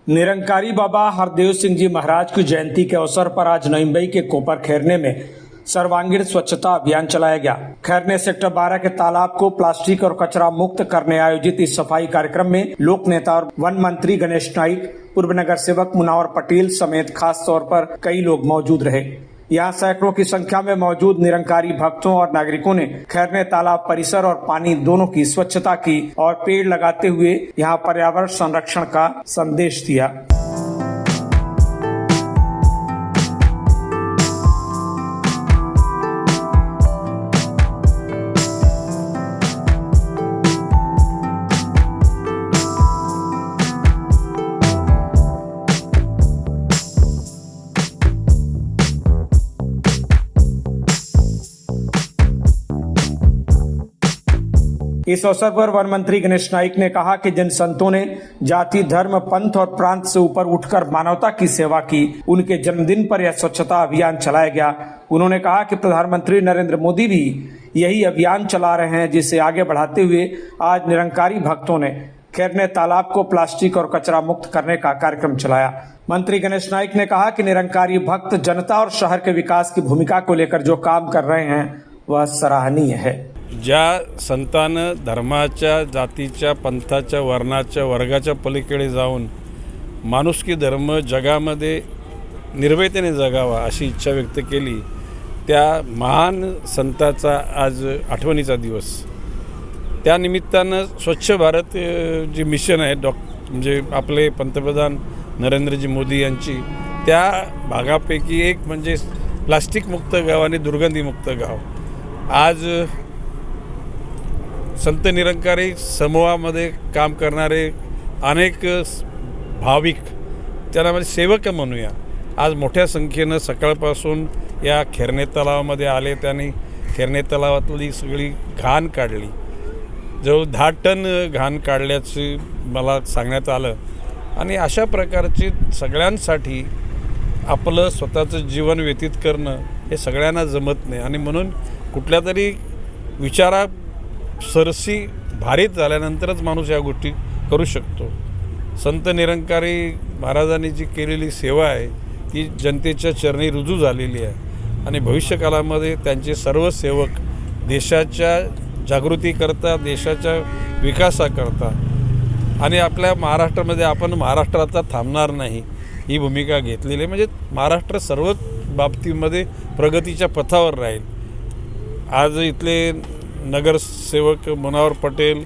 निरंकारी बाबा हरदेव सिंह जी महाराज की जयंती के अवसर पर आज नई मुंबई के कोपर खैरने में सर्वांगीण स्वच्छता अभियान चलाया गया। खैरने सेक्टर 12 के तालाब को प्लास्टिक और कचरा मुक्त करने आयोजित इस सफाई कार्यक्रम में लोक नेता और वन मंत्री गणेश नाइक, पूर्व नगर सेवक मुनावर पटेल समेत खास तौर पर कई लोग मौजूद रहे। यहाँ सैकड़ों की संख्या में मौजूद निरंकारी भक्तों और नागरिकों ने खैरने तालाब परिसर और पानी दोनों की स्वच्छता की और पेड़ लगाते हुए यहाँ पर्यावरण संरक्षण का संदेश दिया। इस अवसर पर वन मंत्री गणेश नाइक ने कहा कि जिन संतों ने जाति, धर्म, पंथ और प्रांत से ऊपर उठकर मानवता की सेवा की, उनके जन्मदिन पर यह स्वच्छता अभियान चलाया गया। उन्होंने कहा कि प्रधानमंत्री नरेंद्र मोदी भी यही अभियान चला रहे हैं, जिसे आगे बढ़ाते हुए आज निरंकारी भक्तों ने खैरने तालाब को प्लास्टिक और कचरा मुक्त करने का कार्यक्रम चलाया। मंत्री गणेश नाइक ने कहा कि निरंकारी भक्त जनता और शहर के विकास की भूमिका को लेकर जो काम कर रहे हैं वह सराहनीय है। ज्या संतानं धर्माच्या, जातीच्या, पंथाच्या, वर्णाच्या, वर्गाच्या पलीकडे जाऊन माणुसकी धर्म जगामध्ये निर्भयतेने जगावा अशी इच्छा व्यक्त केली, त्या महान संताचा आज आठवणीचा दिवस। त्या निमित्तानं स्वच्छ भारत जी मिशन आहे म्हणजे आपले पंतप्रधान नरेंद्रजी मोदी यांची, त्या भागापैकी एक म्हणजे प्लास्टिक मुक्त गाव आणि दुर्गंधी मुक्त गाव। आज संत निरंकारी समूहामध्ये काम करणारे अनेक भाविक, त्यांना सेवक म्हणूया, आज मोठ्या संख्येनं सकाळपासून या खैरने तलावामध्ये आले। त्यांनी खैरने तलावातली सगळी घाण काढली। जवळ 10 टन घाण काढल्याचे मला सांगण्यात आलं। आणि अशा प्रकारची सगळ्यांसाठी आपलं स्वतःचं जीवन व्यतीत करणं हे सगळ्यांना जमत नाही, आणि म्हणून कुठल्या तरी विचारा सरसी भारित झाल्यानंतरच माणूस या गोष्टी करू शकतो। संत निरंकारी महाराजांनी जी केलेली सेवा आहे ती जनतेच्या चरणी रुजू झालेली आहे, आणि भविष्यकाळामध्ये त्यांचे सर्व सेवक देशाच्या जागृतीकरता, देशाच्या विकासाकरता आणि आपल्या महाराष्ट्रामध्ये आपण महाराष्ट्रात थांबणार नाही ही भूमिका घेतलेली आहे। म्हणजे महाराष्ट्र सर्व बाबतीमध्ये प्रगतीच्या पथावर राहील। आज इथले नगरसेवक मुनावर पटेल,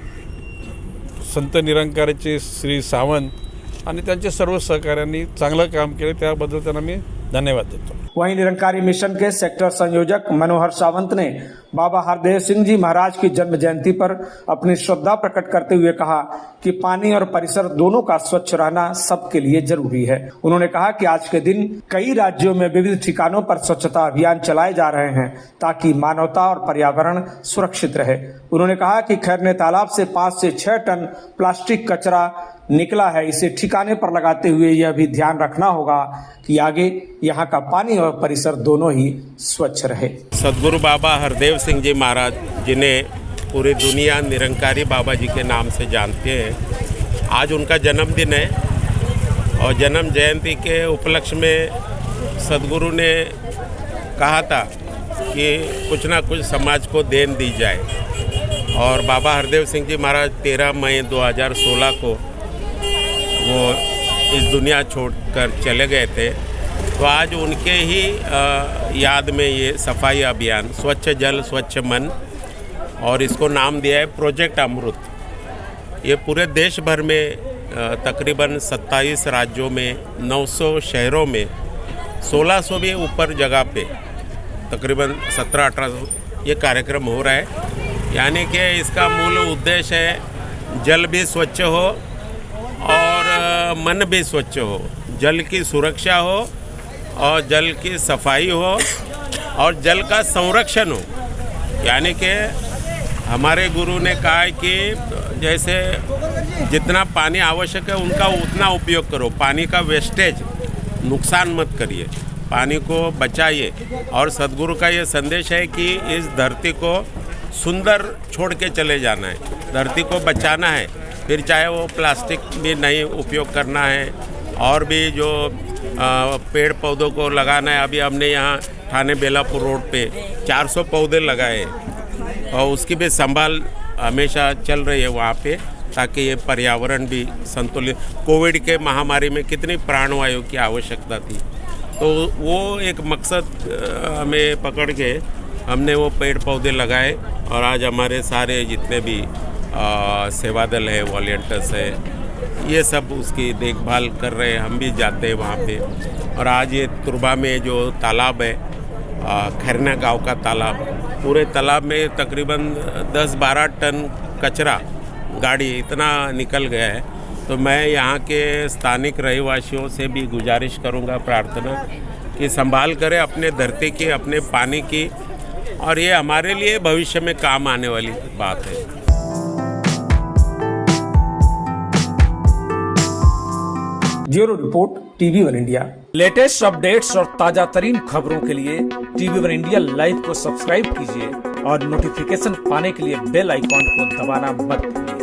संत निरंकारीचे श्री सावंत आणि त्यांच्या सर्व सहकाऱ्यांनी चांगलं काम केले, त्याबद्दल त्यांना मी धन्यवाद देतो। वहीं निरंकारी मिशन के सेक्टर संयोजक मनोहर सावंत ने बाबा हरदेव सिंह जी महाराज की जन्म जयंती पर अपनी श्रद्धा प्रकट करते हुए कहा कि पानी और परिसर दोनों का स्वच्छ रहना सबके लिए जरूरी है। उन्होंने कहा कि आज के दिन कई राज्यों में विविध ठिकानों पर स्वच्छता अभियान चलाए जा रहे हैं ताकि मानवता और पर्यावरण सुरक्षित रहे। उन्होंने कहा कि खैरने तालाब से 5 से 6 टन प्लास्टिक कचरा निकला है, इसे ठिकाने पर लगाते हुए यह भी ध्यान रखना होगा कि आगे यहाँ का पानी और परिसर दोनों ही स्वच्छ रहे। सद्गुरु बाबा हरदेव सिंह जी महाराज, जिन्हें पूरी दुनिया निरंकारी बाबा जी के नाम से जानते हैं, आज उनका जन्मदिन है और जन्म जयंती के उपलक्ष्य में सद्गुरु ने कहा था कि कुछ ना कुछ समाज को देन दी जाए। और बाबा हरदेव सिंह जी महाराज 13 मई 2016 को वो इस दुनिया छोड़कर चले गए थे, तो आज उनके ही याद में ये सफाई अभियान स्वच्छ जल स्वच्छ मन, और इसको नाम दिया है प्रोजेक्ट अमृत। ये पूरे देश भर में तकरीबन 27 राज्यों में 900 शहरों में 1600 भी ऊपर जगह पे तकरीबन 17-18 ये कार्यक्रम हो रहा है। यानी कि इसका मूल उद्देश्य है जल भी स्वच्छ हो और मन भी स्वच्छ हो, जल की सुरक्षा हो और जल की सफाई हो और जल का संरक्षण हो। यानी कि हमारे गुरु ने कहा है कि जैसे जितना पानी आवश्यक है उनका उतना उपयोग करो, पानी का वेस्टेज नुकसान मत करिए, पानी को बचाइए। और सद्गुरु का ये संदेश है कि इस धरती को सुंदर छोड़ के चले जाना है, धरती को बचाना है, फिर चाहे वो प्लास्टिक भी नहीं उपयोग करना है और भी जो पेड़ पौधों को लगाना है, अभी हमने यहाँ थाने बेलापुर रोड पे 400 पौधे लगाए और उसकी भी संभाल हमेशा चल रही है वहाँ पे, ताकि ये पर्यावरण भी संतुलित। कोविड के महामारी में कितनी प्राणवायु की आवश्यकता थी, तो वो एक मकसद हमें पकड़ के हमने वो पेड़ पौधे लगाए और आज हमारे सारे जितने भी सेवा दल है, वॉलंटियर्स है, ये सब उसकी देखभाल कर रहे हैं। हम भी जाते हैं वहाँ पे। और आज ये तुरबा में जो तालाब है, खैरना गांव का तालाब, पूरे तालाब में तकरीबन 10-12 टन कचरा गाड़ी इतना निकल गया है। तो मैं यहाँ के स्थानिक रहवासियों से भी गुजारिश करूँगा, प्रार्थना कि संभाल करें अपने धरती की, अपने पानी की, और ये हमारे लिए भविष्य में काम आने वाली बात है। Bureau report TV1 India. Latest updates और ताजा तरीन खबरों के लिए TV1 इंडिया लाइव को सब्सक्राइब कीजिए और नोटिफिकेशन पाने के लिए बेल आइकॉन को दबाना मत भूलिए।